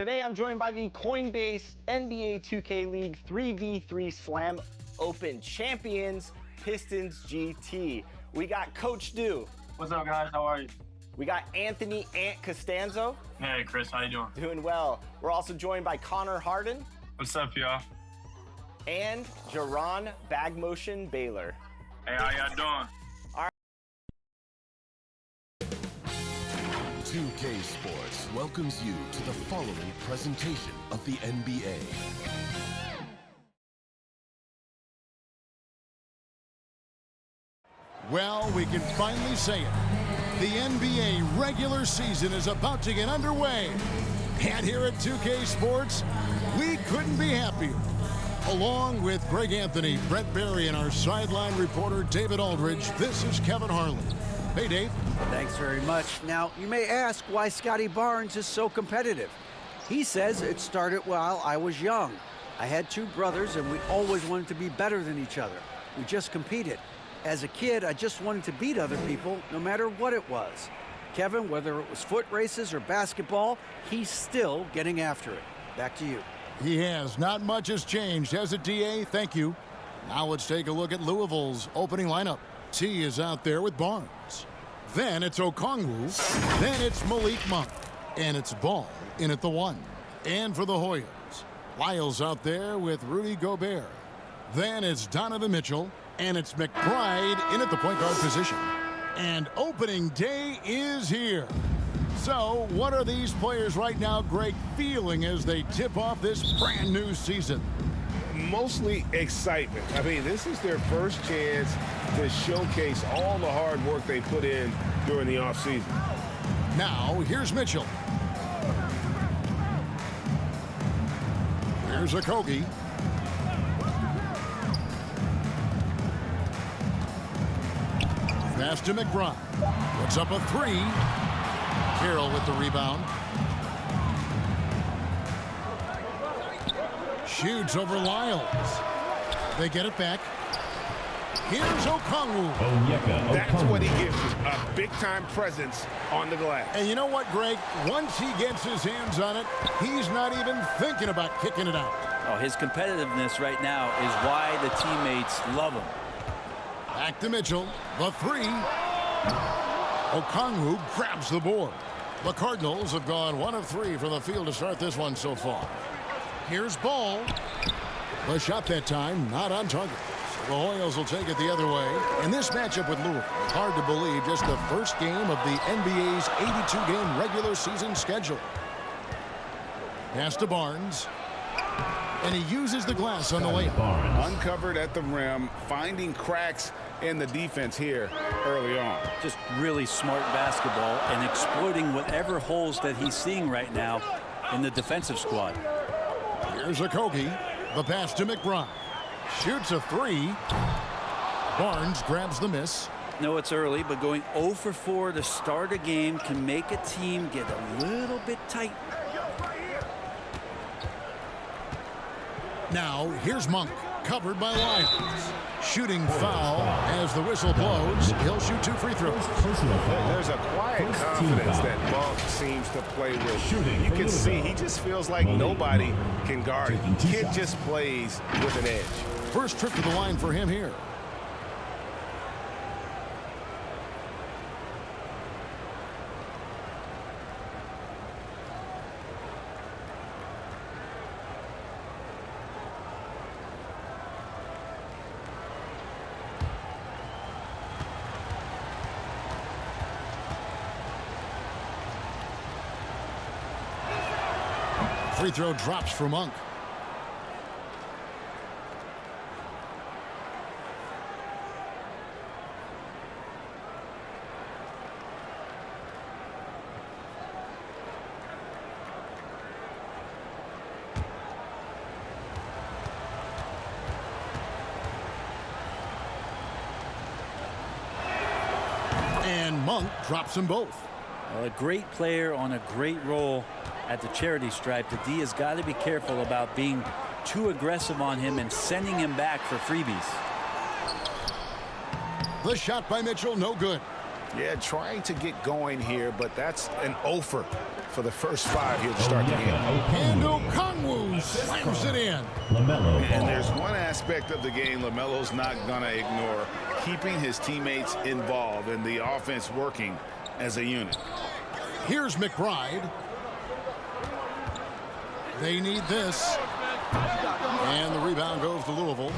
Today I'm joined by the Coinbase NBA 2K League 3v3 Slam Open champions, Pistons GT. We got Coach Du. What's up, guys? How are you? We got Anthony Ant Costanzo. Hey, Chris. How you doing? Doing well. We're also joined by Connor Harden. What's up, y'all? And Jaron Bagmotion Baylor. Hey, how y'all doing? 2K Sports welcomes you to the following presentation of the NBA. Well, we can finally say it. The NBA regular season is about to get underway. And here at 2K Sports, we couldn't be happier. Along with Greg Anthony, Brett Barry, and our sideline reporter, David Aldridge, this is Kevin Harlan. Hey, Dave. Thanks very much. Now, you may ask why Scotty Barnes is so competitive. He says it started while I was young. I had two brothers, and we always wanted to be better than each other. We just competed. As a kid, I just wanted to beat other people, no matter what it was. Kevin, whether it was foot races or basketball, he's still getting after it. Back to you. He has. Not much has changed, has it, DA? Thank you. Now let's take a look at Louisville's opening lineup. T is out there with Barnes. Then it's Okongwu. Then it's Malik Monk. And it's Ball in at the 1. And for the Hoyas, Lyles out there with Rudy Gobert. Then it's Donovan Mitchell. And it's McBride in at the point guard position. And opening day is here. So what are these players right now, Greg, feeling as they tip off this brand new season? Mostly excitement. I mean, this is their first chance to showcase all the hard work they put in during the offseason. Now, here's Mitchell. Here's Okogie. Pass to McBride. Puts up a 3. Carroll with the rebound. Shoots over Lyles. They get it back. Here's Okongwu. That's what he gives you, a big-time presence on the glass. And you know what, Greg? Once he gets his hands on it, he's not even thinking about kicking it out. Oh, his competitiveness right now is why the teammates love him. Back to Mitchell. The 3. Okongwu grabs the board. The Cardinals have gone 1 of 3 from the field to start this one so far. Here's Ball. The shot that time not on target. So the Hoyas will take it the other way. And this matchup with Louisville, hard to believe, just the first game of the NBA's 82-game regular season schedule. Pass to Barnes. And he uses the glass on the layup. Uncovered at the rim, finding cracks in the defense here early on. Just really smart basketball and exploiting whatever holes that he's seeing right now in the defensive squad. Here's Okogie. The pass to McBride. Shoots a 3. Barnes grabs the miss. No, it's early, but going 0 for 4 to start a game can make a team get a little bit tight. Now, here's Monk, covered by Lyles. Shooting foul as the whistle blows. He'll shoot 2 free throws. There's a quiet confidence that Monk seems to play with. You can see he just feels like nobody can guard him. Kid just plays with an edge. First trip to the line for him here. Free throw drops for Monk. And Monk drops them both. Well, a great player on a great role at the charity stripe. The D has got to be careful about being too aggressive on him and sending him back for freebies. The shot by Mitchell, no good. Yeah, trying to get going here, but that's an offer for the first 5 here to start the game. And Okongwu slams it in. And there's one aspect of the game LaMelo's not going to ignore, keeping his teammates involved and the offense working as a unit. Here's McBride. They need this. And the rebound goes to Louisville.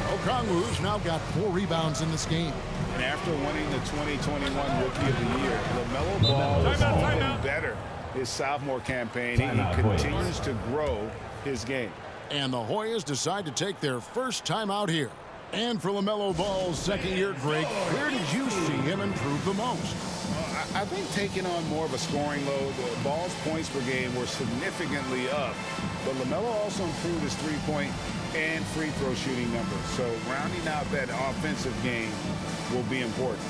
Okongwu's now got 4 rebounds in this game. And after winning the 2021 Rookie of the Year, LaMelo Ball is even better his sophomore campaign. He continues to grow his game. And the Hoyas decide to take their first time out here. And for LaMelo Ball's second year, Greg, where did you see him improve the most? I think taking on more of a scoring load. Ball's points per game were significantly up, but LaMelo also improved his three-point and free throw shooting numbers. So rounding out that offensive game will be important.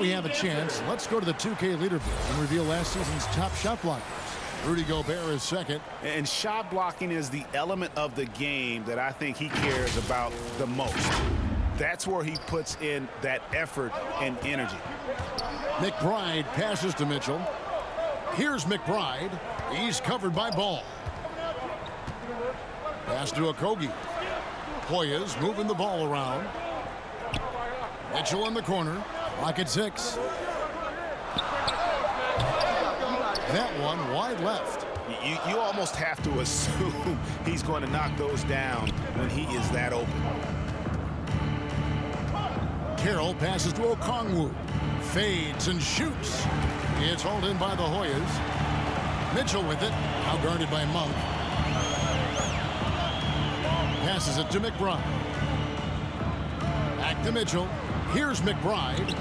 We have a chance. Let's go to the 2K leaderboard and reveal last season's top shot blockers. Rudy Gobert is second. And shot blocking is the element of the game that I think he cares about the most. That's where he puts in that effort and energy. McBride passes to Mitchell. Here's McBride. He's covered by Ball. Pass to Okogie. Hoyas moving the ball around. Mitchell in the corner. Lock at 6. That one wide left. You almost have to assume he's going to knock those down when he is that open. Carroll passes to Okongwu. Fades and shoots. It's hauled in by the Hoyas. Mitchell with it. Now guarded by Monk. Passes it to McBride. Back to Mitchell. Here's McBride.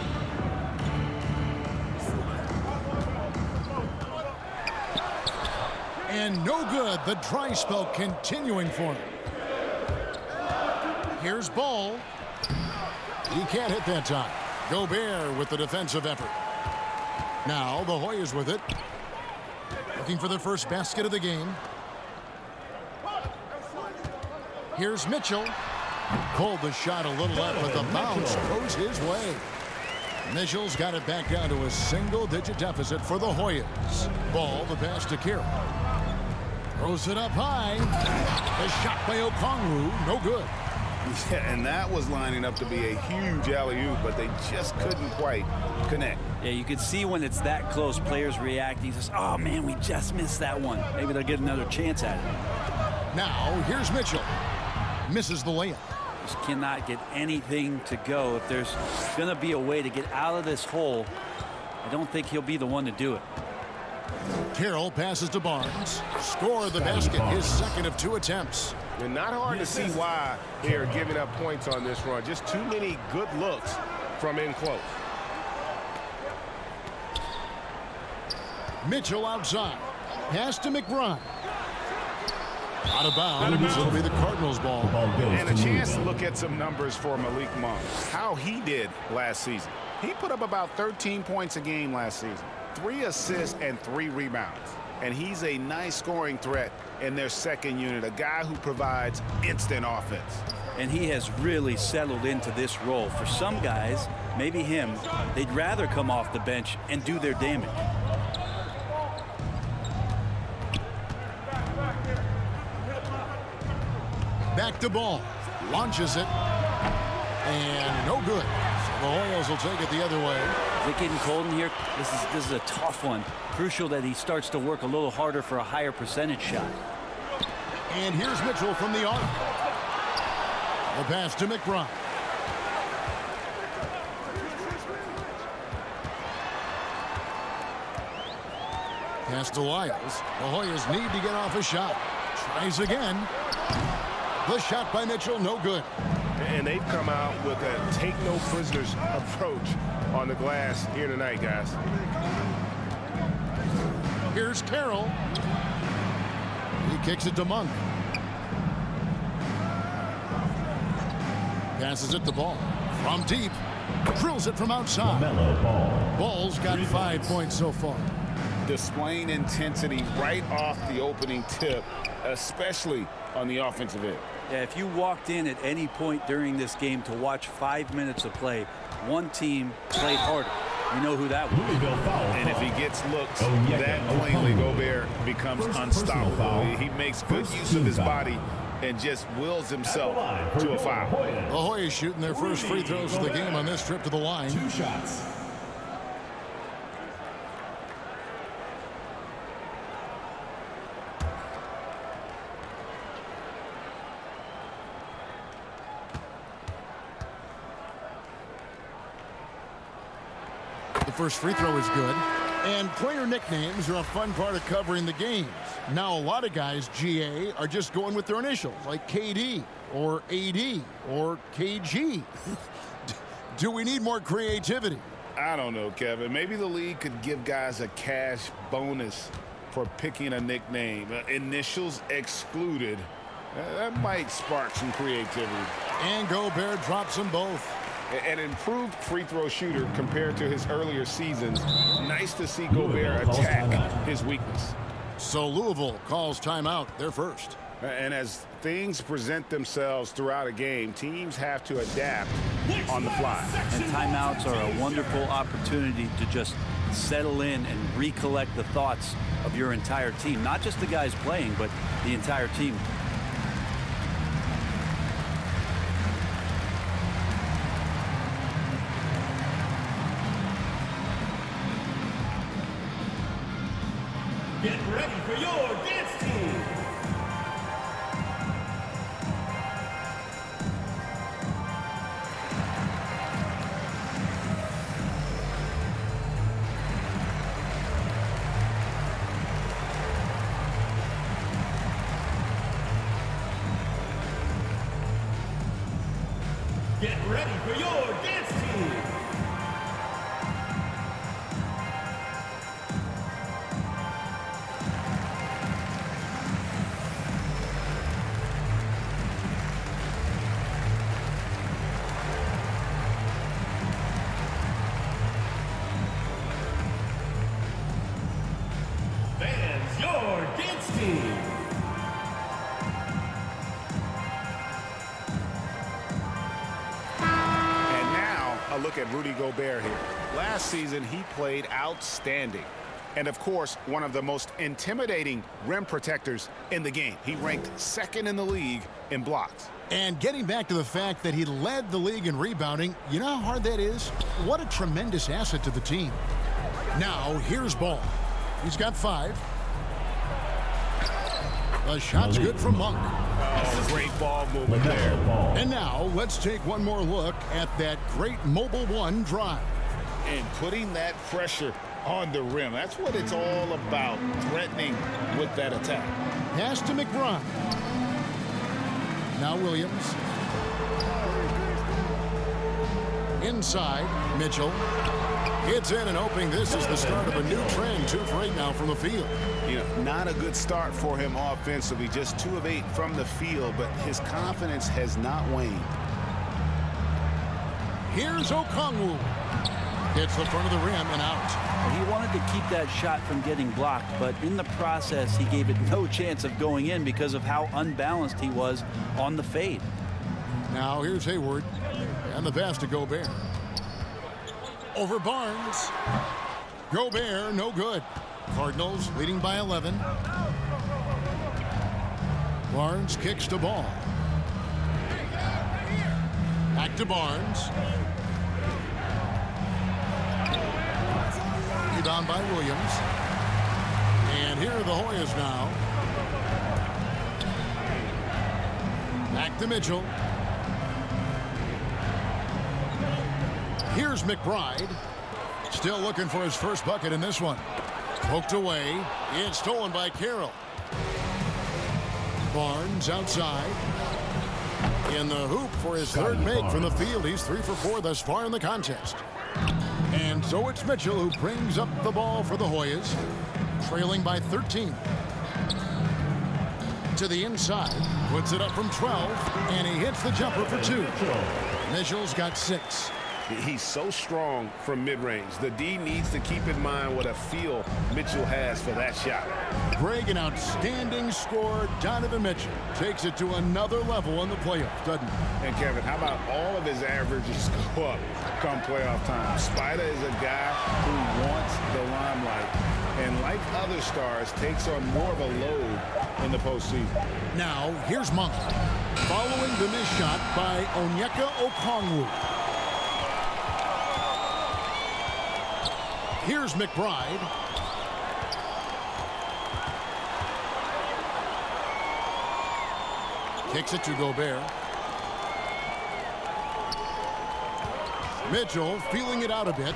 And no good. The dry spell continuing for him. Here's Ball. He can't hit that time. Gobert with the defensive effort. Now the Hoyas with it. Looking for their first basket of the game. Here's Mitchell. Pulled the shot a little left, but the bounce goes his way. Mitchell's got it back down to a single-digit deficit for the Hoyas. Ball, the pass to Carroll. Throws it up high. The shot by Okongwu, no good. Yeah, and that was lining up to be a huge alley-oop, but they just couldn't quite connect. Yeah, you can see when it's that close, players reacting. Just, oh, man, we just missed that one. Maybe they'll get another chance at it. Now, here's Mitchell. Misses the layup. Just cannot get anything to go. If there's going to be a way to get out of this hole, I don't think he'll be the one to do it. Carroll passes to Barnes. Score the basket, his second of 2 attempts. And not hard to see why they are giving up points on this run. Just too many good looks from in close. Mitchell outside. Pass to McBride. Out of bounds. It'll be the Cardinals' ball. And a chance to look at some numbers for Malik Monk. How he did last season. He put up about 13 points a game last season. 3 assists and 3 rebounds. And he's a nice scoring threat in their second unit. A guy who provides instant offense. And he has really settled into this role. For some guys, maybe him, they'd rather come off the bench and do their damage. Back to Ball. Launches it. And no good. So The Hoyles will take it the other way. Is it getting cold in here? This is a tough one. Crucial that he starts to work a little harder for a higher percentage shot. And here's Mitchell from the arc. The pass to McBride. Pass to Lyles. The Hoyas need to get off a shot. Tries again. The shot by Mitchell, no good. And they've come out with a take no prisoners approach on the glass here tonight, guys. Here's Carroll. He kicks it to Monk. Passes it to Ball. From deep. Drills it from outside. Ball's got 5 points so far. Displaying intensity right off the opening tip, especially on the offensive end. Yeah, if you walked in at any point during this game to watch 5 minutes of play, one team played harder. You know who that was. And if he gets looks, that plainly Gobert becomes unstoppable. He makes good use of his body and just wills himself to a foul. The Hoyas shooting their first free throws of the game on this trip to the line. 2 shots. The first free throw is good. And player nicknames are a fun part of covering the games. Now, a lot of guys, GA, are just going with their initials, like KD or AD or KG. Do we need more creativity? I don't know, Kevin. Maybe the league could give guys a cash bonus for picking a nickname. Initials excluded. That might spark some creativity. And Gobert drops them both. An improved free throw shooter compared to his earlier seasons. Nice to see Gobert attack his weakness. So Louisville calls timeout, their first. And as things present themselves throughout a game, teams have to adapt on the fly. And timeouts are a wonderful opportunity to just settle in and recollect the thoughts of your entire team. Not just the guys playing, but the entire team. Get ready for your dance team. Get ready for your dance team. Fans, your dance team. And now a look at Rudy Gobert here. Last season, he played outstanding. And of course, one of the most intimidating rim protectors in the game. He ranked second in the league in blocks. And getting back to the fact that he led the league in rebounding, you know how hard that is? What a tremendous asset to the team. Now, here's Ball. He's got 5. The shot's good from Monk. Oh, great ball movement there. And now, let's take one more look at that great Mobile One drive. And putting that pressure on the rim. That's what it's all about, threatening with that attack. Pass to McBride. Now Williams. Inside, Mitchell. It's in and opening. This is the start of a new trend. 2 for 8 now from the field. You know, not a good start for him offensively. Just 2 of 8 from the field, but his confidence has not waned. Here's Okongwu. Hits the front of the rim and out. He wanted to keep that shot from getting blocked, but in the process, he gave it no chance of going in because of how unbalanced he was on the fade. Now here's Hayward. And the pass to Gobert. Over Barnes. Gobert, no good. Cardinals leading by 11. Barnes kicks to Ball. Back to Barnes. Rebound by Williams. And here are the Hoyas now. Back to Mitchell. Here's McBride. Still looking for his first bucket in this one. Poked away. It's stolen by Carroll. Barnes outside. In the hoop for his third make from the field. He's 3 for 4 thus far in the contest. And so it's Mitchell who brings up the ball for the Hoyas. Trailing by 13. To the inside. Puts it up from 12. And he hits the jumper for 2. Mitchell's got 6. He's so strong from mid-range. The D needs to keep in mind what a feel Mitchell has for that shot. Greg, an outstanding scorer. Donovan Mitchell takes it to another level in the playoffs, doesn't he? And Kevin, how about all of his averages go up come playoff time? Spider is a guy who wants the limelight, and like other stars, takes on more of a load in the postseason. Now, here's Monk. Following the missed shot by Onyeka Okongwu. Here's McBride. Kicks it to Gobert. Mitchell feeling it out a bit.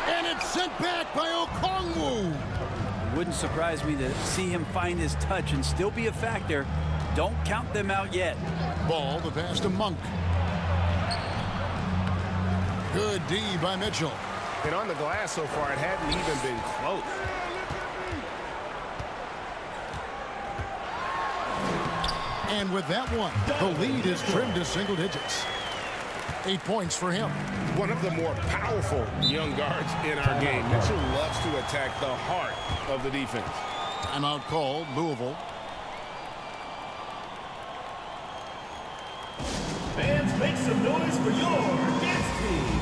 And it's sent back by Okongwu. Wouldn't surprise me to see him find his touch and still be a factor. Don't count them out yet. Ball, the pass to Monk. Good D by Mitchell. And on the glass so far, it hadn't even been close. And with that one, the lead is trimmed to single digits. 8 points for him. One of the more powerful young guards in our game. Mitchell loves to attack the heart of the defense. Timeout called, Louisville. Fans, make some noise for your dance team.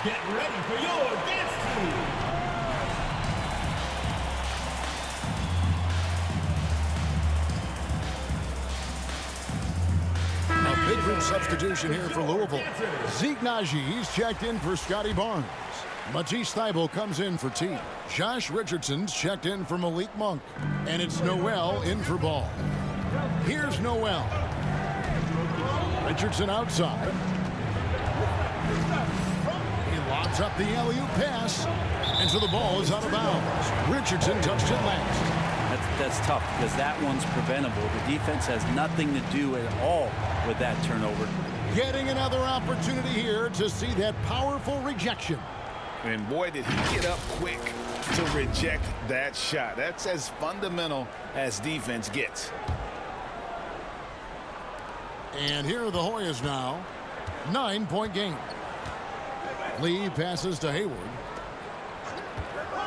Get ready for your dance team. A big group substitution here for Louisville. Zeke Najee's checked in for Scotty Barnes. Matisse Thybulle comes in for T. Josh Richardson's checked in for Malik Monk. And it's Noel in for Ball. Here's Noel. Richardson outside. Lobs up the alley-oop pass, and so the ball is out of bounds. Richardson touched it last. That's tough because that one's preventable. The defense has nothing to do at all with that turnover. Getting another opportunity here to see that powerful rejection. And boy, did he get up quick to reject that shot. That's as fundamental as defense gets. And here are the Hoyas now. 9-point game. Lee passes to Hayward.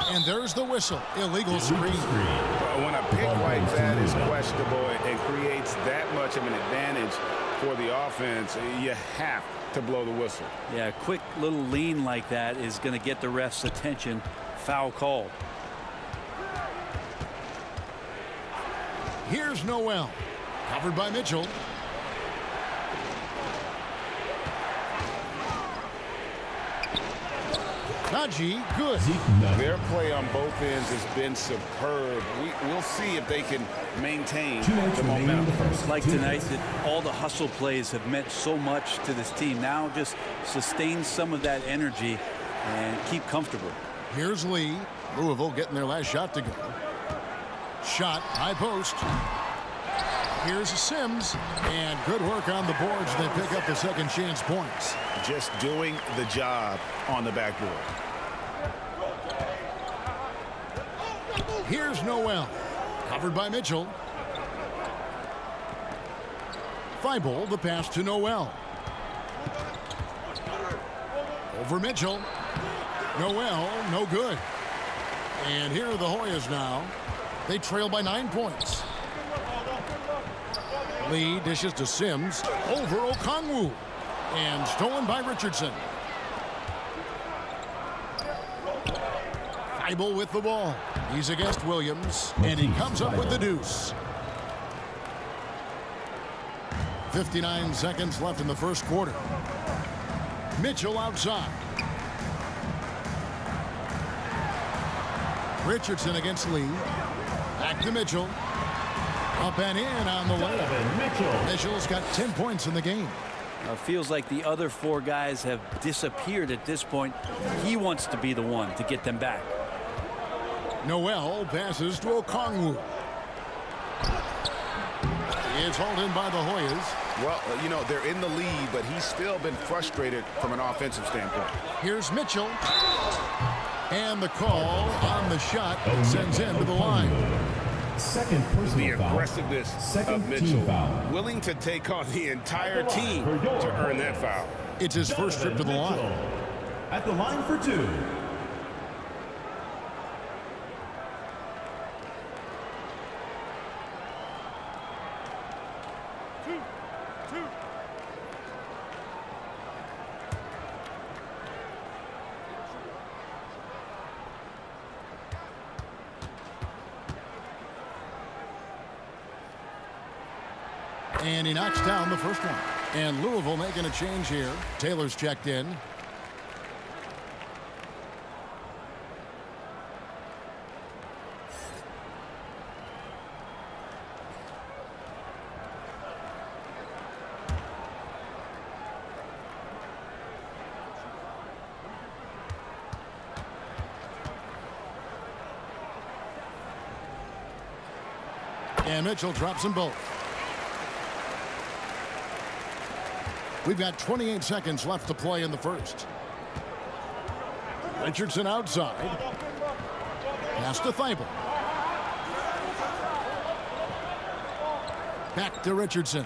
And there's the whistle. Illegal screen. When a pick like that is questionable and creates that much of an advantage for the offense, you have to blow the whistle. Yeah, a quick little lean like that is going to get the ref's attention. Foul called. Here's Noel. Covered by Mitchell. Ncaa, good. Their play on both ends has been superb. We'll see if they can maintain the momentum. Like tonight, that all the hustle plays have meant so much to this team. Now just sustain some of that energy and keep comfortable. Here's Lee. Louisville getting their last shot to go. Shot, high post. Here's Sims, and good work on the boards. They pick up the second chance points. Just doing the job on the backboard. Here's Noel, covered by Mitchell. Thibault, the pass to Noel. Over Mitchell. Noel, no good. And here are the Hoyas now. They trail by 9 points. Lee dishes to Sims. Over Okongwu. And stolen by Richardson. Thibault with the ball. He's against Williams. And he comes up with the deuce. 59 seconds left in the first quarter. Mitchell outside. Richardson against Lee. Back to Mitchell. Up and in on the way. Mitchell's got 10 points in the game. Feels like the other 4 guys have disappeared at this point. He wants to be the one to get them back. Noel passes to Okongwu. It's hauled in by the Hoyas. Well, you know, they're in the lead, but he's still been frustrated from an offensive standpoint. Here's Mitchell. And the call on the shot sends him to the line. Second personal The foul. aggressiveness Second of Mitchell, team foul. willing to take on the entire team to earn that foul. It's his first trip to the line. At the line for 2. And he knocks down the first one. And Louisville making a change here. Taylor's checked in. And Mitchell drops them both. We've got 28 seconds left to play in the first. Richardson outside. Pass to Thibault. Back to Richardson.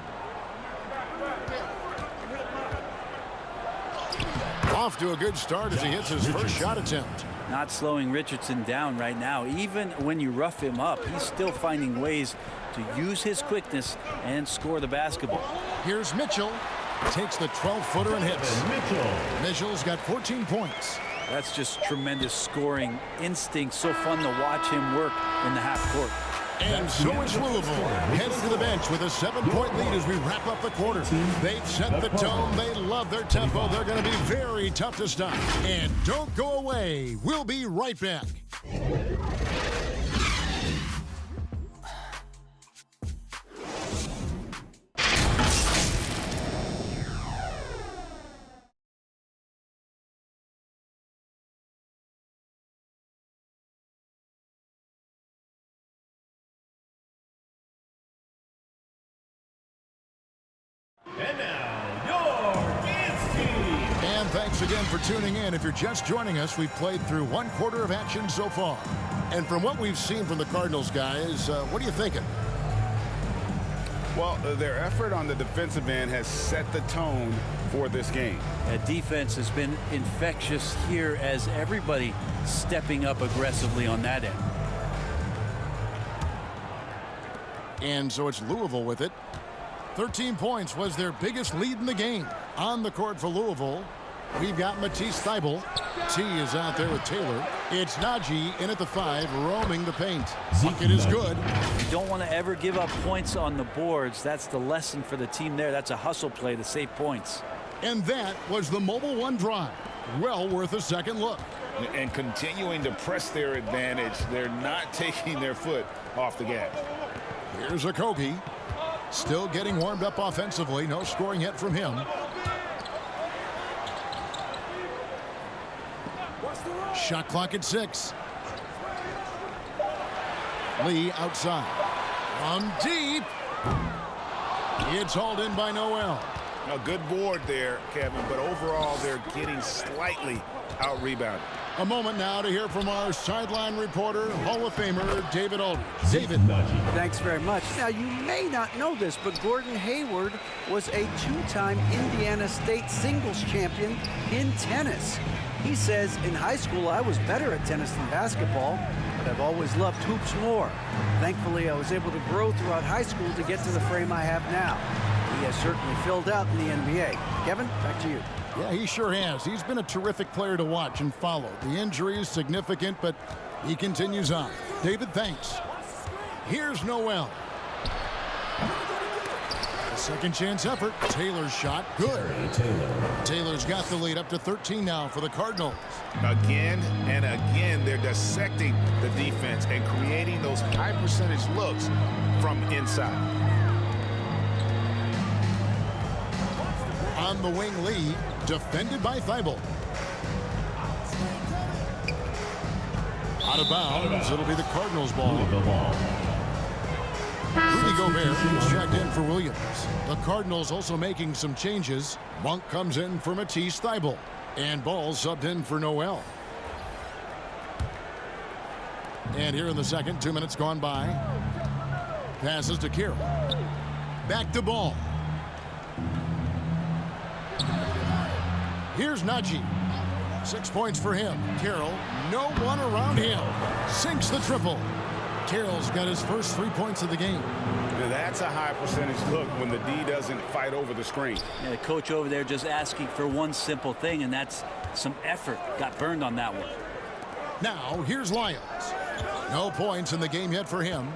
Off to a good start as he hits his first shot attempt. Not slowing Richardson down right now. Even when you rough him up, he's still finding ways to use his quickness and score the basketball. Here's Mitchell. Takes the 12-footer and hits. Mitchell's got 14 points. That's just tremendous scoring instinct. So fun to watch him work in the half court. And so is Louisville heading to the bench with a 7-point lead as we wrap up the quarter. They've set the tone. They love their tempo. They're going to be very tough to stop. And don't go away. We'll be right back. And now, your dance team. And thanks again for tuning in. If you're just joining us, we've played through 1 quarter of action so far. And from what we've seen from the Cardinals, guys, what are you thinking? Well, their effort on the defensive end has set the tone for this game. That defense has been infectious here as everybody stepping up aggressively on that end. And so it's Louisville with it. 13 points was their biggest lead in the game. On the court for Louisville, we've got Matisse Thibault. T is out there with Taylor. It's Ncaa in at the 5, roaming the paint. Bucket is good. You don't want to ever give up points on the boards. That's the lesson for the team there. That's a hustle play to save points. And that was the Mobile One drive. Well worth a second look. and continuing to press their advantage. They're not taking their foot off the gas. Here's Okogie. Still getting warmed up offensively. No scoring yet from him. Shot clock at 6. Lee outside. From deep. It's hauled in by Noel. A good board there, Kevin, but overall they're getting slightly out-rebounded. A moment now to hear from our sideline reporter, Hall of Famer David Aldridge. David. Thanks very much. Now, you may not know this, but Gordon Hayward was a 2-time Indiana State singles champion in tennis. He says, in high school, I was better at tennis than basketball, but I've always loved hoops more. Thankfully, I was able to grow throughout high school to get to the frame I have now. He has certainly filled out in the NBA. Kevin, back to you. Yeah, he sure has. He's been a terrific player to watch and follow. The injury is significant, but he continues on. David, thanks. Here's Noel. A second chance effort. Taylor's shot. Good. Taylor's got the lead up to 13 now for the Cardinals. Again and again, they're dissecting the defense and creating those high percentage looks from inside. On the wing, Lee, defended by Thibault. Out of bounds, it'll be the Cardinals' ball. Rudy Gobert is checked in for Williams. The Cardinals also making some changes. Monk comes in for Matisse Thybulle. And Ball subbed in for Noel. And here in the second, 2 minutes gone by. Passes to Carroll. Back to Ball. Here's Ncaa. 6 points for him. Carroll, no one around him. Sinks the triple. Carroll's got his first 3 points of the game. That's a high percentage look when the D doesn't fight over the screen. Yeah, the coach over there just asking for one simple thing, and that's some effort. Got burned on that one. Now, here's Lyons. No points in the game yet for him.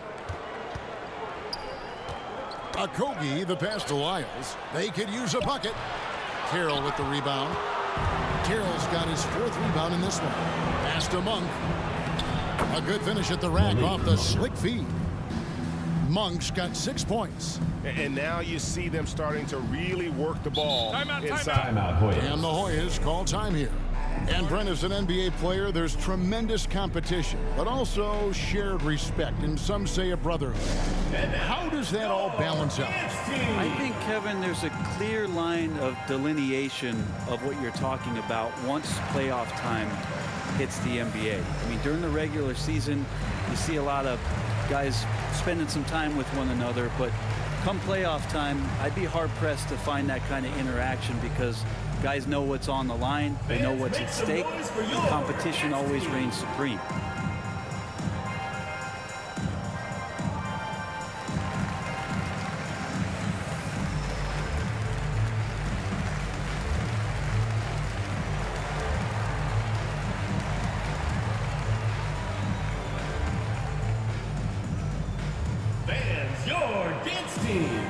Okogie, the pass to Lyles. They could use a bucket. Carroll with the rebound. Carroll's got his 4th rebound in this one. Pass to Monk. A good finish at the rack off the slick feed. Monk's got 6 points. And now you see them starting to really work the ball inside. And the Hoyas call time here. And Brent, as an NBA player, there's tremendous competition, but also shared respect, and some say a brotherhood. How does that all balance out? I think, Kevin, there's a clear line of delineation of what you're talking about once playoff time hits the NBA. I mean, during the regular season, you see a lot of guys spending some time with one another, but come playoff time, I'd be hard-pressed to find that kind of interaction because guys know what's on the line, they know what's at stake, and competition always reigns supreme. Fans, your dance team.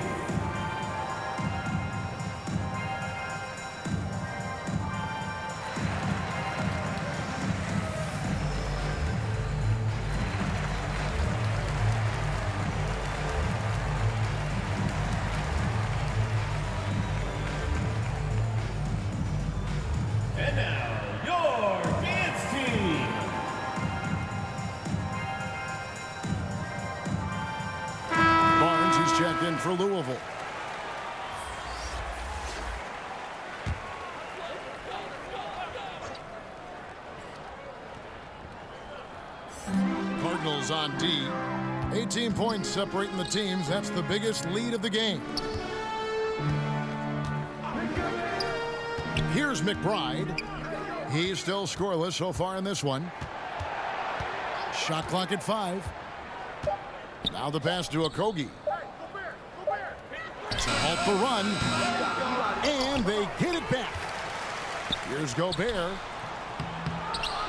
And now, your dance team. Barnes, who's checked in for Louisville. Cardinals on D. 18 points separating the teams. That's the biggest lead of the game. Here's McBride. He's still scoreless so far in this one. Shot clock at 5. Now the pass to Okogie. To halt the run. And they get it back. Here's Gobert.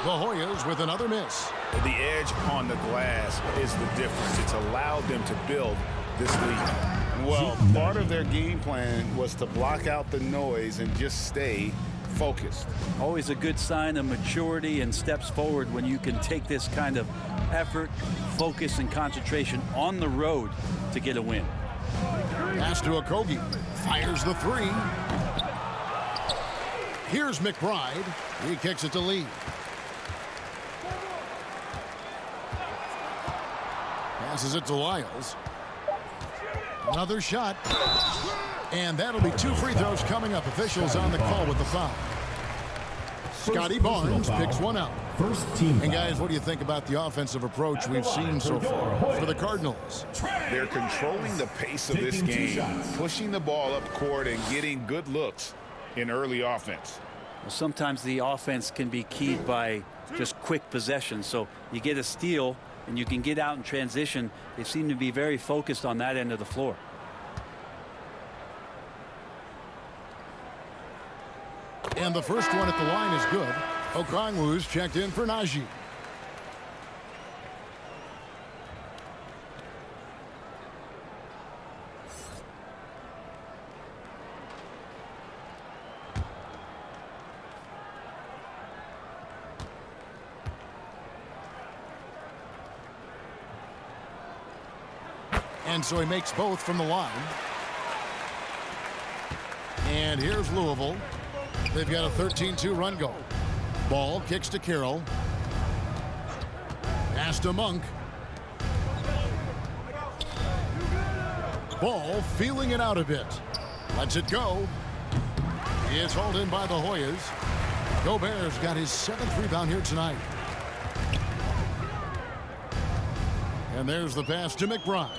The Hoyas with another miss. The edge on the glass is the difference. It's allowed them to build this lead. Well, part of their game plan was to block out the noise and just stay focused. Always a good sign of maturity and steps forward when you can take this kind of effort, focus, and concentration on the road to get a win. Pass to Okogie. Fires the three. Here's McBride. He kicks it to Lee. Passes it to Lyles. Another shot. And that'll be 2 free throws coming up. Officials on the call with the foul. Scotty Barnes picks one out. First team. And guys, what do you think about the offensive approach we've seen so far for the Cardinals? They're controlling the pace of this game, pushing the ball up court and getting good looks in early offense. Well, sometimes the offense can be keyed by just quick possession. So you get a steal and you can get out in transition. They seem to be very focused on that end of the floor. And the first one at the line is good. Okongwu's checked in for Ncaa. And so he makes both from the line. And here's Louisville. They've got a 13-2 run goal. Ball kicks to Carroll. Pass to Monk. Ball feeling it out a bit. Lets it go. He is hauled in by the Hoyas. Gobert's got his 7th rebound here tonight. And there's the pass to McBride.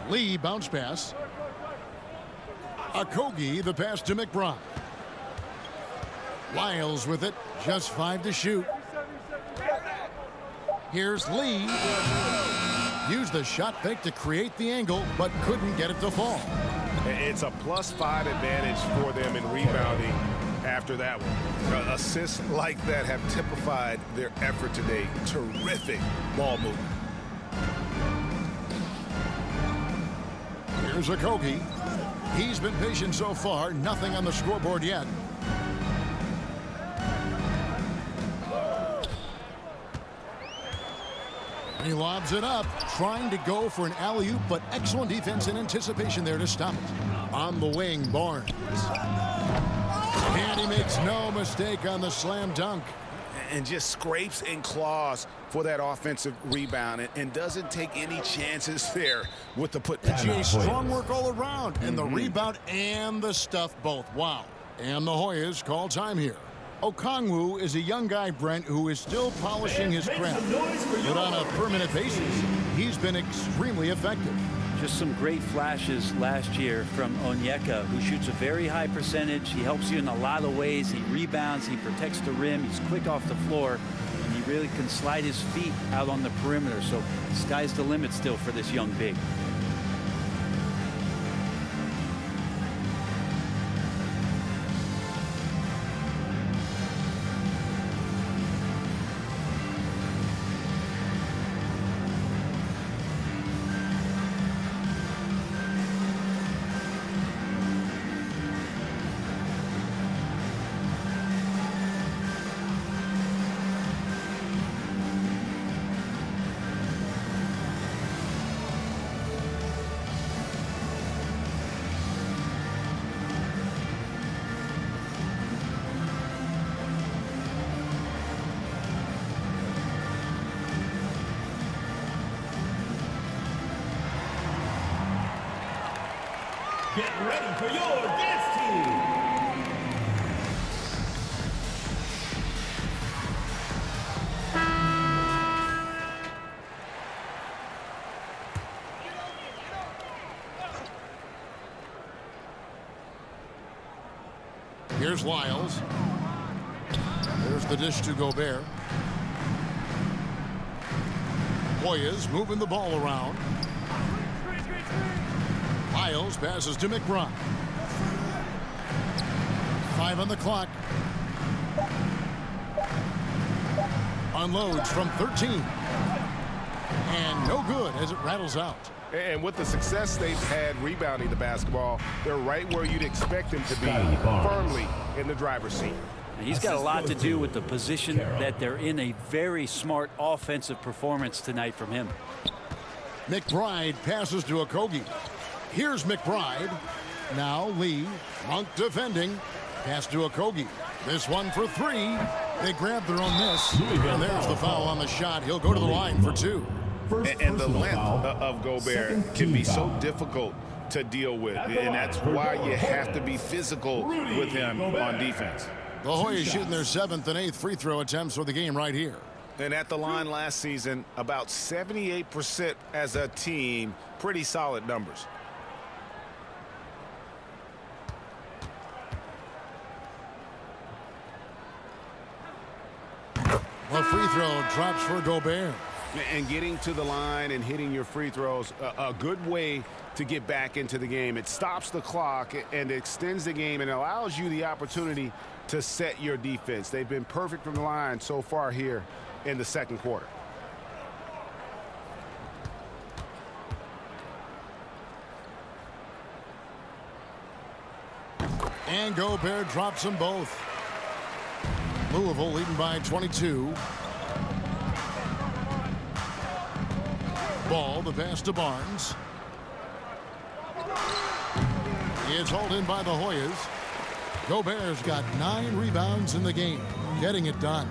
Lee bounce pass. Okogie the pass to McBride. Lyles with it. Just 5 to shoot. Here's Lee. Used the shot fake to create the angle, but couldn't get it to fall. It's a +5 advantage for them in rebounding after that one. Assists like that have typified their effort today. Terrific ball movement. Here's Okogie. He's been patient so far. Nothing on the scoreboard yet. He lobs it up, trying to go for an alley-oop, but excellent defense and anticipation there to stop it. On the wing, Barnes. And he makes no mistake on the slam dunk. And just scrapes and claws for that offensive rebound and doesn't take any chances there with the put back. Ncaa, strong work all around, and the rebound and the stuff both. Wow. And the Hoyas call time here. Okongwu is a young guy, Brent, who is still polishing his craft. But on a permanent basis, he's been extremely effective. Just some great flashes last year from Ncaa, who shoots a very high percentage. He helps you in a lot of ways. He rebounds, he protects the rim, he's quick off the floor, and he really can slide his feet out on the perimeter. So sky's the limit still for this young big. Get ready for your dance team. Here's Lyles. There's the dish to Gobert. Hoyas moving the ball around. Lyles passes to McBride. 5 on the clock. Unloads from 13. And no good as it rattles out. And with the success they've had rebounding the basketball, they're right where you'd expect them to be, firmly in the driver's seat. And he's got a lot to do with the position that they're in. A very smart offensive performance tonight from him. McBride passes to Okogie. Here's McBride. Now Lee. Monk defending. Pass to Okogie. This one for three. They grab their own miss. And there's the foul on the shot. He'll go to the line for two. And the length of Gobert can be so difficult to deal with. And that's why you have to be physical with him on defense. The Hoyas shooting their 7th and 8th free throw attempts for the game right here. And at the line last season, about 78% as a team. Pretty solid numbers. A free throw drops for Gobert. And getting to the line and hitting your free throws, a good way to get back into the game. It stops the clock and extends the game and allows you the opportunity to set your defense. They've been perfect from the line so far here in the second quarter. And Gobert drops them both. Louisville leading by 22. Ball, the pass to Barnes. It's hauled in by the Hoyas. Gobert's got 9 rebounds in the game, getting it done.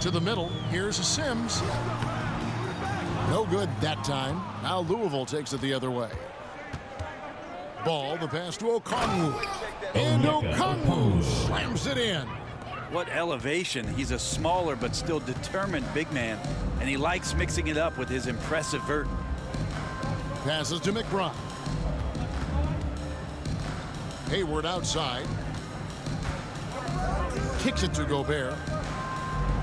To the middle, here's Sims. No good that time. Now Louisville takes it the other way. Ball, the pass to Okongwu. And Okongwu slams it in. What elevation. He's a smaller but still determined big man, and he likes mixing it up with his impressive vert. Passes to McBride. Hayward outside. Kicks it to Gobert.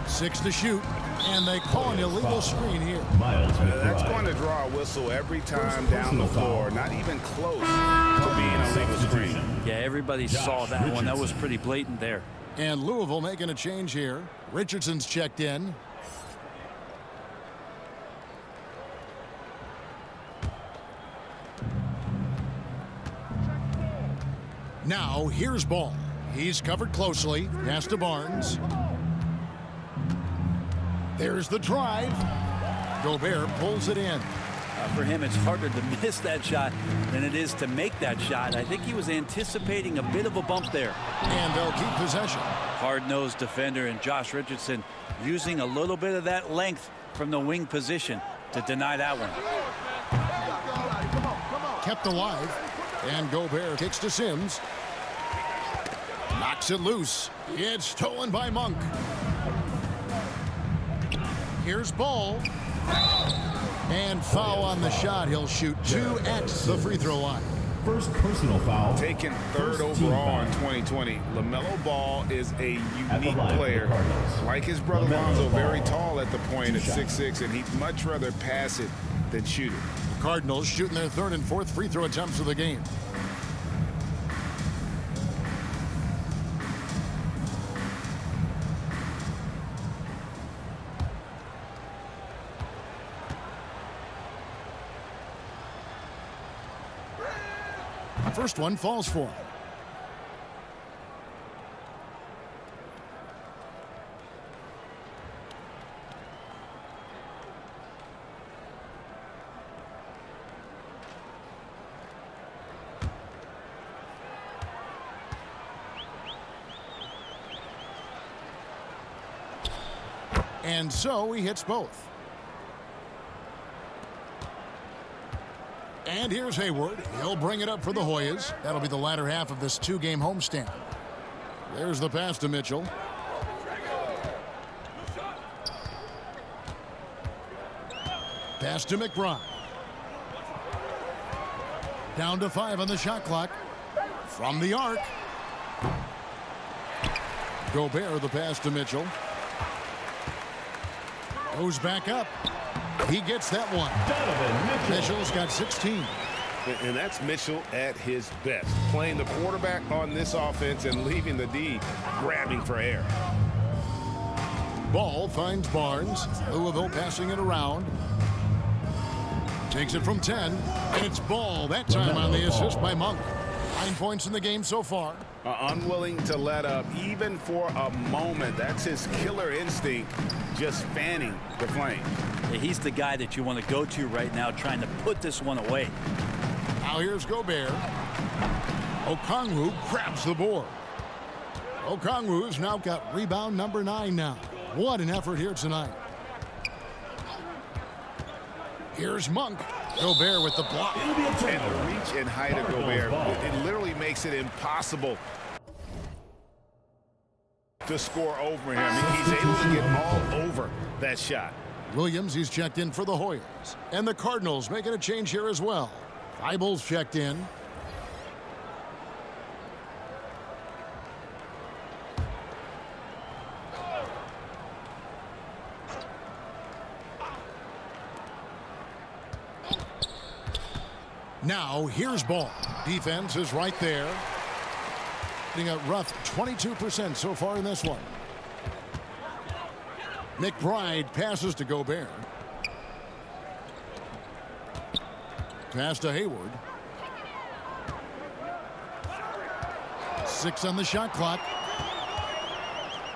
6 to shoot, and they call an illegal screen here. That's going to draw a whistle every time down the floor. Not even close to being a legal screen. Yeah, everybody saw that one. That was pretty blatant there. And Louisville making a change here. Richardson's checked in. Now here's Ball. He's covered closely. Pass to Barnes. There's the drive. Gobert pulls it in. For him, it's harder to miss that shot than it is to make that shot. I think he was anticipating a bit of a bump there. And they'll keep possession. Hard-nosed defender, and Josh Richardson using a little bit of that length from the wing position to deny that one. Kept alive. And Gobert kicks to Sims. Knocks it loose. It's stolen by Monk. Here's Ball. And foul on the shot. He'll shoot 2 at the free throw line. First personal foul. Taken third overall in 2020. LaMelo Ball is a unique player. Like his brother Lonzo, very tall at the point at 6'6", and he'd much rather pass it than shoot it. The Cardinals shooting their 3rd and 4th free throw attempts of the game. First one falls for him. And so he hits both. And here's Hayward. He'll bring it up for the Hoyas. That'll be the latter half of this 2-game homestand. There's the pass to Mitchell. Pass to McBride. Down to 5 on the shot clock. From the arc. Gobert, the pass to Mitchell. Goes back up. He gets that one. Mitchell's got 16. And that's Mitchell at his best. Playing the quarterback on this offense and leaving the D grabbing for air. Ball finds Barnes. Louisville passing it around. Takes it from 10, and it's Ball that time on the assist by Monk. 9 points in the game so far. Unwilling to let up even for a moment. That's his killer instinct, just fanning the flame. Yeah, he's the guy that you want to go to right now, trying to put this one away. Now here's Gobert. Okongwu grabs the board. Okongwu's now got rebound number 9 now. What an effort here tonight. Here's Monk. Gobert with the block. And the reach and height of Gobert, it literally makes it impossible to score over him. He's able to get all over that shot. Williams, he's checked in for the Hoyas. And the Cardinals making a change here as well. Thibault's checked in. Now, here's Ball. Defense is right there. Getting a rough 22% so far in this one. McBride passes to Gobert. Pass to Hayward. 6 on the shot clock.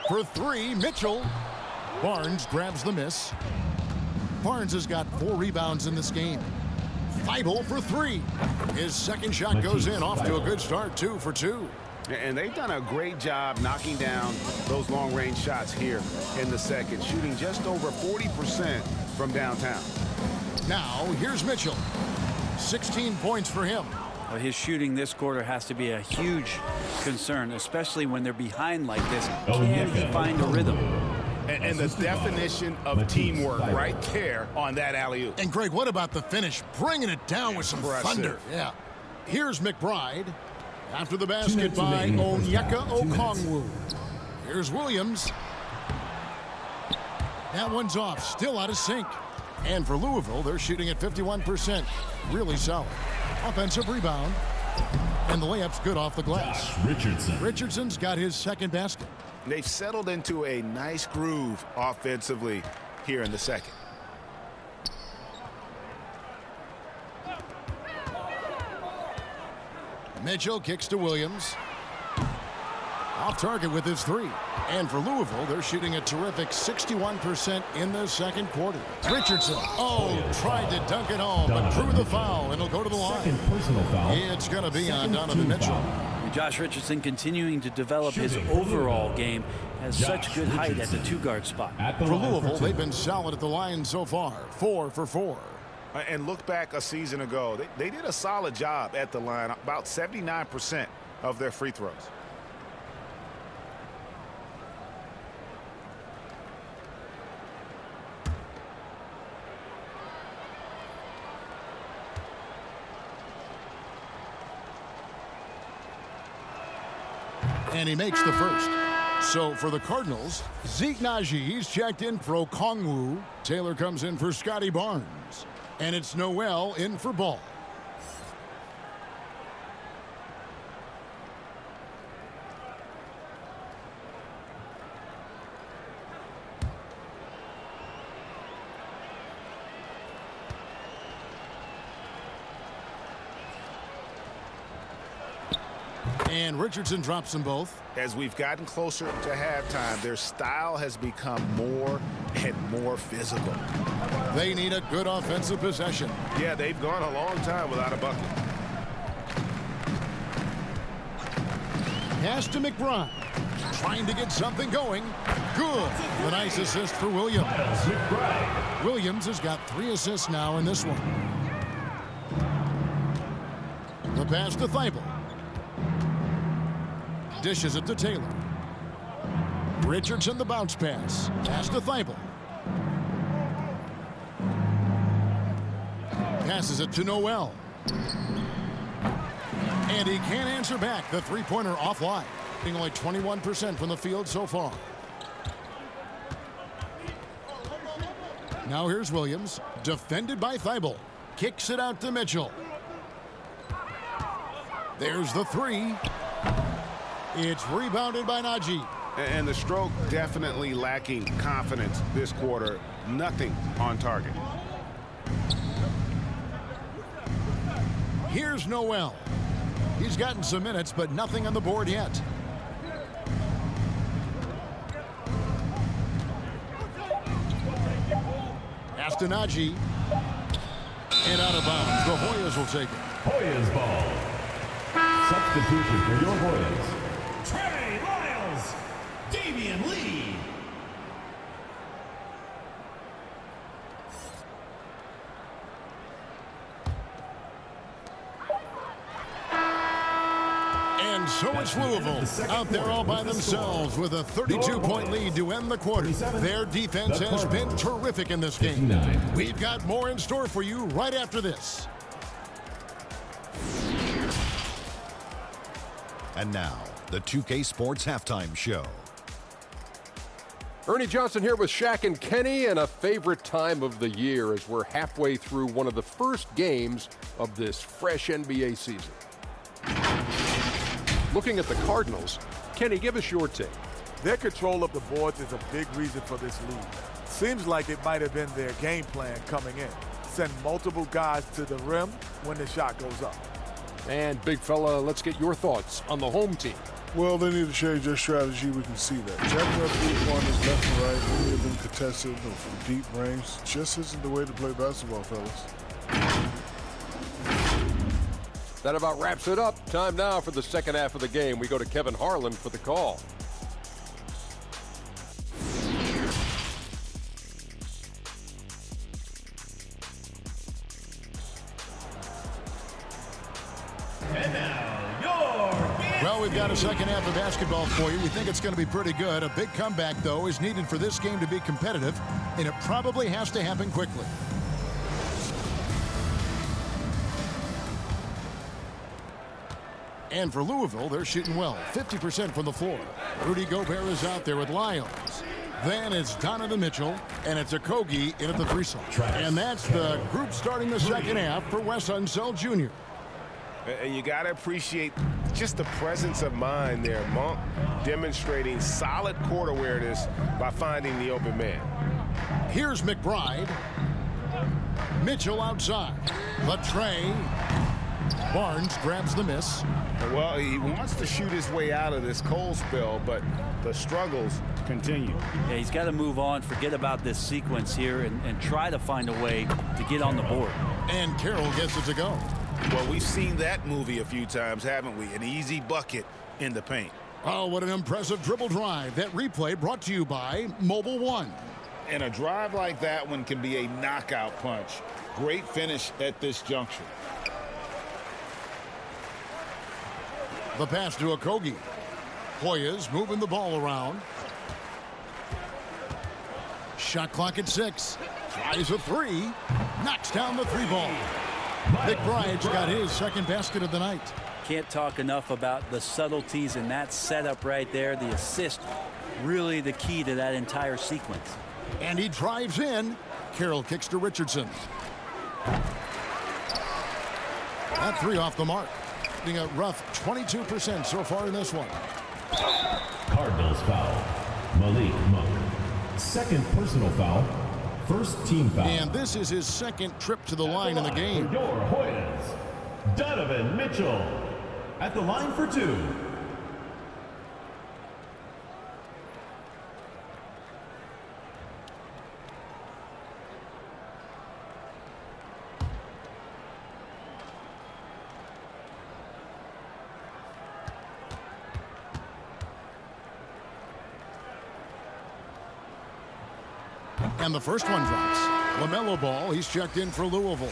For 3, Mitchell. Barnes grabs the miss. Barnes has got 4 rebounds in this game. Thibault for 3. His second shot goes in, off to a good start, 2 for 2. And they've done a great job knocking down those long-range shots here in the second, shooting just over 40% from downtown. Now, here's Mitchell. 16 points for him. Well, his shooting this quarter has to be a huge concern, especially when they're behind like this. Can he find a rhythm? And the definition of teamwork right there on that alley-oop. And Greg, what about the finish? Bringing it down with some thunder. Yeah. Here's McBride. After the basket by Onyeka Okongwu. Here's Williams. That one's off. Still out of sync. And for Louisville, they're shooting at 51%. Really solid. Offensive rebound. And the layup's good off the glass. Richardson's got his second basket. They've settled into a nice groove offensively here in the second. Mitchell kicks to Williams. Off target with his 3. And for Louisville, they're shooting a terrific 61% in the second quarter. Richardson, tried to dunk it home, but drew the foul, and he'll go to the line. It's going to be on Donovan Mitchell. Josh Richardson continuing to develop his overall game, has such good height at the 2-guard spot. For Louisville, they've been solid at the line so far, 4 for 4. And look back a season ago, they did a solid job at the line, about 79% of their free throws. And he makes the first. So for the Cardinals, Zeke Naji, he's checked in for Okongwu. Taylor comes in for Scotty Barnes. And it's Noel in for Ball. And Richardson drops them both. As we've gotten closer to halftime, their style has become more and more physical. They need a good offensive possession. Yeah, they've gone a long time without a bucket. Pass to McBride. Trying to get something going. Good. A nice assist for Williams. Williams has got 3 assists now in this one. The pass to Thibault. Dishes it to Taylor. Richardson the bounce pass. Pass to Thibault. Passes it to Noel. And he can't answer back. The 3-pointer offline. Being only 21% from the field so far. Now here's Williams. Defended by Thibault. Kicks it out to Mitchell. There's the 3. It's rebounded by Ncaa. And the stroke definitely lacking confidence this quarter. Nothing on target. Here's Noel. He's gotten some minutes, but nothing on the board yet. Ncaa. And out of bounds. The Hoyas will take it. Hoyas ball. Substitution for your Hoyas. Trey Lyles. Damian Lee. And so it's Louisville out there all by themselves with a 32-point lead to end the quarter. Their defense has been terrific in this game. We've got more in store for you right after this. And now, the 2K Sports Halftime Show. Ernie Johnson here with Shaq and Kenny, and a favorite time of the year as we're halfway through one of the first games of this fresh NBA season. Looking at the Cardinals, Kenny, give us your take. Their control of the boards is a big reason for this lead. Seems like it might have been their game plan coming in. Send multiple guys to the rim when the shot goes up. And big fella, let's get your thoughts on the home team. Well, they need to change their strategy. We can see that. Jacking up three-pointers left and right, many of them contested from deep range. Just isn't the way to play basketball, fellas. That about wraps it up. Time now for the second half of the game. We go to Kevin Harlan for the call. And now, your Well, we've got a second half of basketball for you. We think it's going to be pretty good. A big comeback, though, is needed for this game to be competitive, and it probably has to happen quickly. And for Louisville, they're shooting well, 50% from the floor. Rudy Gobert is out there with Lyles. Then it's Donovan Mitchell, and it's Okogie in at the three-slot. And that's the group starting the second half for Wes Unseld Jr. And you got to appreciate just the presence of mind there. Monk demonstrating solid court awareness by finding the open man. Here's McBride. Mitchell outside. Latre. Barnes grabs the miss. Well, he wants to shoot his way out of this cold spell, but the struggles continue. Yeah, he's got to move on, forget about this sequence here, and try to find a way to get on the board. And Carroll gets it to go. Well, we've seen that movie a few times, haven't we? An easy bucket in the paint. Oh, what an impressive dribble drive. That replay brought to you by Mobile One. And a drive like that one can be a knockout punch. Great finish at this juncture. The pass to Okogie. Hoyas moving the ball around. Shot clock at 6. Tries a three. Knocks down the three ball. McBride's got his second basket of the night. Can't talk enough about the subtleties in that setup right there. The assist, really the key to that entire sequence. And he drives in. Carroll kicks to Richardson. That three off the mark. Being a rough 22% so far in this one. Cardinals foul. Malik Monk. Second personal foul. First team foul. And this is his second trip to the line in the game. For your Hoyas, Donovan Mitchell. At the line for two. And the first one drops. LaMelo Ball, he's checked in for Louisville.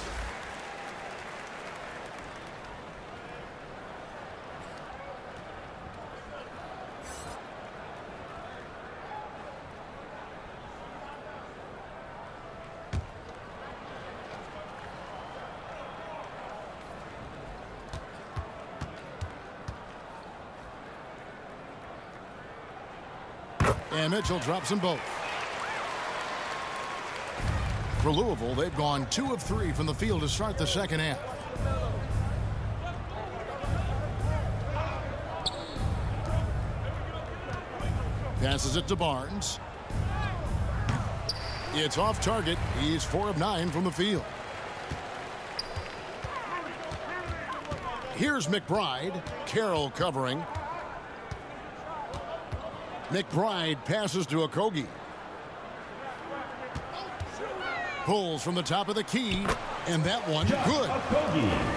And Mitchell drops them both. For Louisville, they've gone 2 of 3 from the field to start the second half. Passes it to Barnes. It's off target. He's 4 of 9 from the field. Here's McBride. Carroll covering. McBride passes to Okogie. Pulls from the top of the key, and that one good.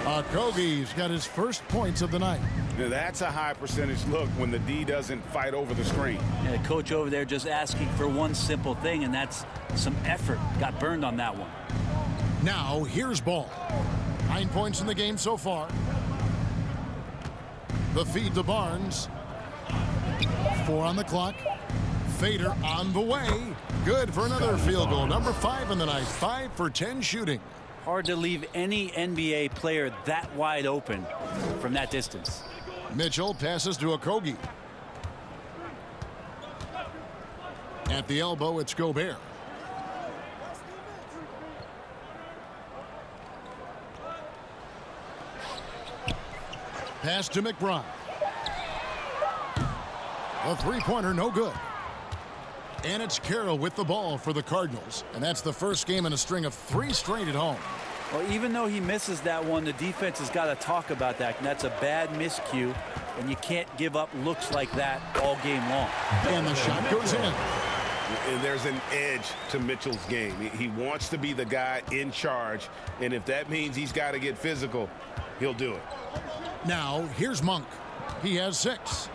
Okogie's got his first points of the night. Now that's a high percentage look when the D doesn't fight over the screen. And the coach over there just asking for one simple thing, and that's some effort. Got burned on that one. Now here's Ball. 9 points in the game so far. The feed to Barnes. 4 on the clock. Fader on the way. Good for another field goal. Number 5 in the night. 5 for 10 shooting. Hard to leave any NBA player that wide open from that distance. Mitchell passes to Okogie. At the elbow, it's Gobert. Pass to McBride. A three-pointer, no good. And it's Carroll with the ball for the Cardinals. And that's the first game in a string of 3 straight at home. Well, even though he misses that one, the defense has got to talk about that. And that's a bad miscue, and you can't give up looks like that all game long. And the shot goes in. And there's an edge to Mitchell's game. He wants to be the guy in charge, and if that means he's got to get physical, he'll do it. Now, here's Monk. He has 6.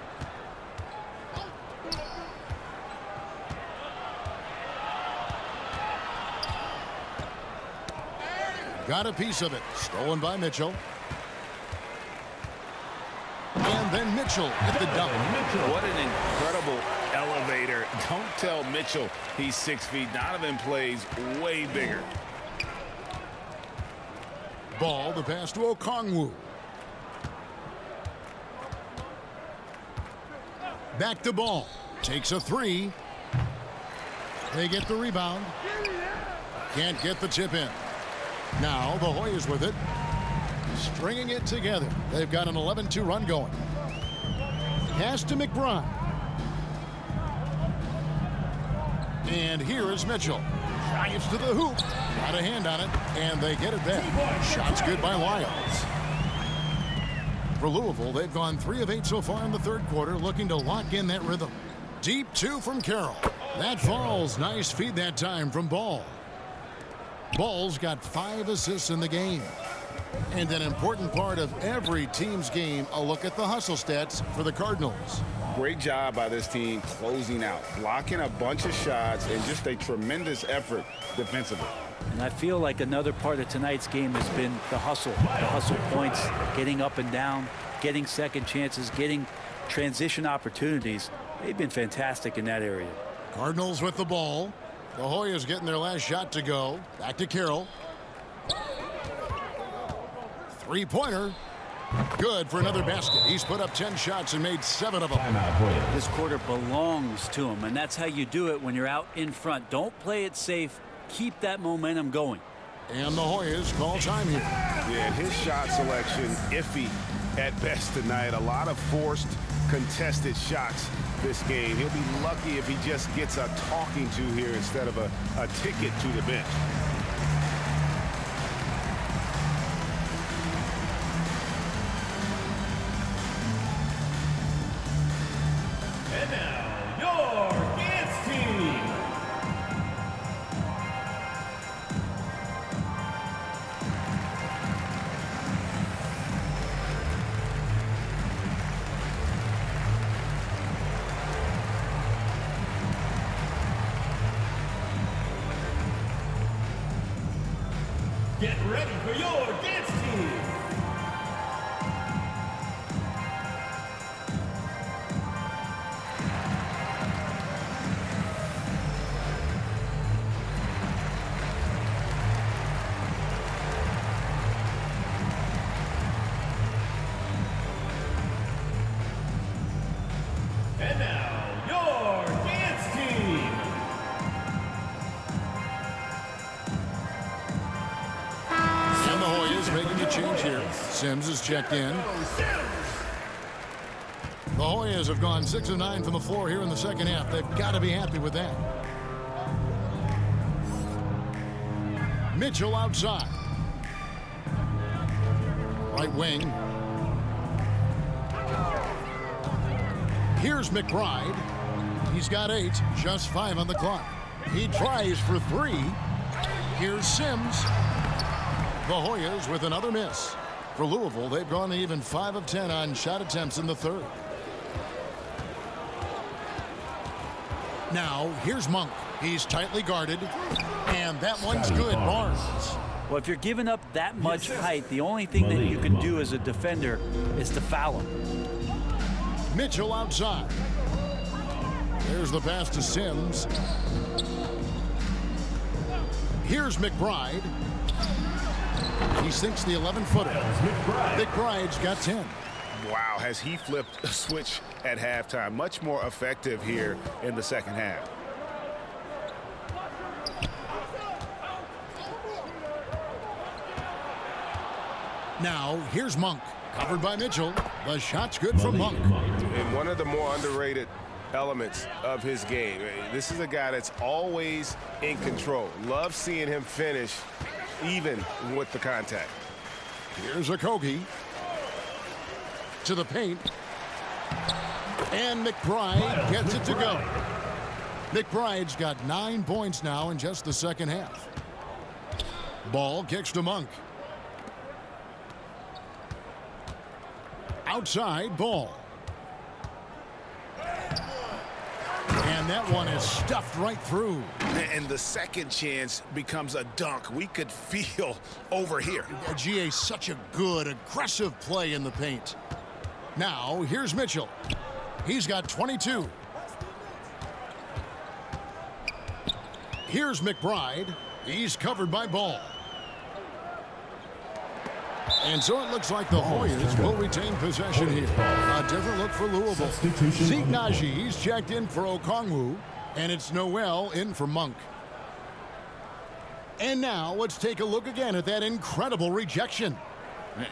Got a piece of it. Stolen by Mitchell. And then Mitchell at the dunk. What an incredible elevator. Don't tell Mitchell he's 6 feet. Donovan plays way bigger. Ball, the pass to Okongwu. Back to Ball. Takes a 3. They get the rebound. Can't get the tip in. Now the Hoyas with it. Stringing it together. They've got an 11-2 run going. Pass to McBride. And here is Mitchell. Drives to the hoop. Got a hand on it. And they get it back. Shots good by Lyles. For Louisville, they've gone 3 of 8 so far in the third quarter, looking to lock in that rhythm. Deep 2 from Carroll. That falls. Nice feed that time from Ball. Ball's got 5 assists in the game. And an important part of every team's game, a look at the hustle stats for the Cardinals. Great job by this team closing out, blocking a bunch of shots, and just a tremendous effort defensively. And I feel like another part of tonight's game has been the hustle points, getting up and down, getting second chances, getting transition opportunities. They've been fantastic in that area. Cardinals with the ball. The Hoyas getting their last shot to go. Back to Carroll. Three-pointer. Good for another basket. He's put up 10 shots and made 7 of them. This quarter belongs to him, and that's how you do it when you're out in front. Don't play it safe. Keep that momentum going. And the Hoyas call time here. Yeah, his shot selection iffy at best tonight. A lot of forced, contested shots this game. He'll be lucky if he just gets a talking to here instead of a ticket to the bench. And now, your dance team. Get ready for your dance team. And now, your dance team. And the Hoyas making a change here. Sims is checked in. The Hoyas have gone 6 of 9 from the floor here in the second half. They've got to be happy with that. Mitchell outside. Right wing. Here's McBride. He's got 8, just 5 on the clock. He tries for 3. Here's Sims. The Hoyas with another miss. For Louisville, they've gone even 5 of 10 on shot attempts in the third. Now, here's Monk. He's tightly guarded, and that one's good. Barnes. Well, if you're giving up that much height, the only thing that you can do as a defender is to foul him. Mitchell outside. There's the pass to Sims. Here's McBride. He sinks the 11-footer. McBride's got 10. Wow, has he flipped a switch at halftime? Much more effective here in the second half. Now, here's Monk. Covered by Mitchell. The shot's good from Monk. And one of the more underrated elements of his game. This is a guy that's always in control. Love seeing him finish even with the contact. Here's Okogie. To the paint. And McBride gets it to go. McBride's got 9 points now in just the second half. Ball kicks to Monk. Outside, Ball. And that one is stuffed right through. And the second chance becomes a dunk. We could feel over here. GA, such a good, aggressive play in the paint. Now, here's Mitchell. He's got 22. Here's McBride. He's covered by Ball. And so it looks like the Hoyas will retain possession here. A different look for Louisville. Zeke Najee's checked in for Okongwu, and it's Noel in for Monk. And now let's take a look again at that incredible rejection.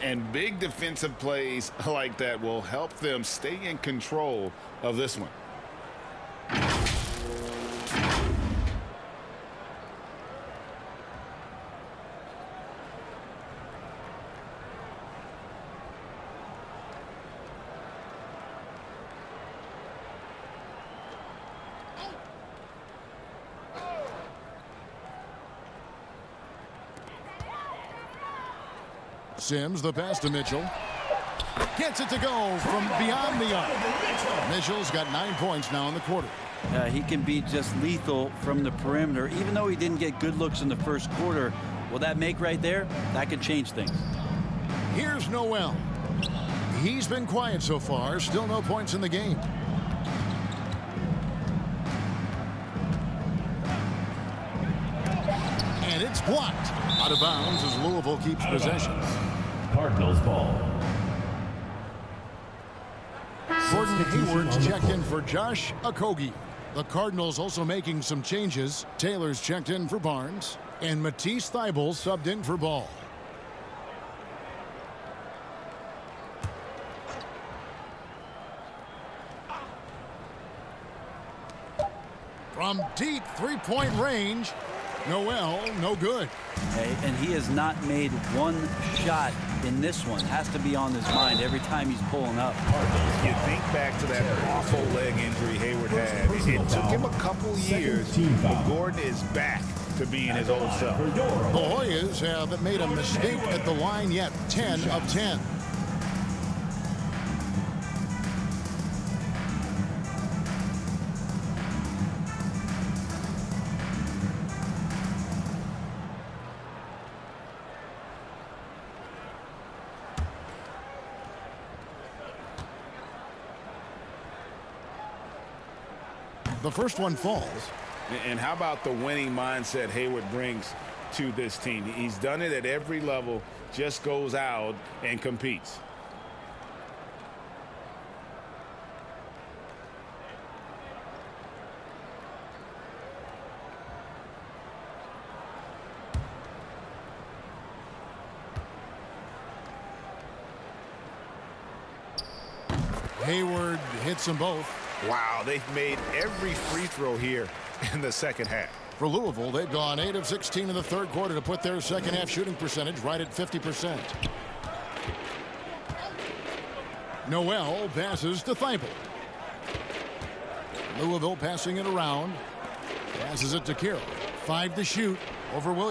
And big defensive plays like that will help them stay in control of this one. Sims, the pass to Mitchell. Gets it to go from beyond the arc. Mitchell's got 9 points now in the quarter. He can be just lethal from the perimeter. Even though he didn't get good looks in the first quarter, will that make right there? That could change things. Here's Noel. He's been quiet so far. Still no points in the game. And it's blocked. Out of bounds as Louisville keeps possession. Cardinals ball. Gordon Hayward's checked in for Josh Okogie. The Cardinals also making some changes. Taylor's checked in for Barnes. And Matisse Thybulle subbed in for Ball. From deep three-point range, Noel, no good. Okay, and he has not made one shot in this one. Has to be on his mind every time he's pulling up. You think back to that awful leg injury Hayward had. It took him a couple years, but Gordon is back to being his old self. The Hoyas haven't made a mistake at the line yet. 10 of 10. The first one falls. And how about the winning mindset Hayward brings to this team? He's done it at every level, just goes out and competes. Hayward hits them both. Wow, they've made every free throw here in the second half. For Louisville, they've gone 8 of 16 in the third quarter to put their second half shooting percentage right at 50%. Noel passes to Thybulle. Louisville passing it around. Passes it to Carroll. 5 to shoot over Williams.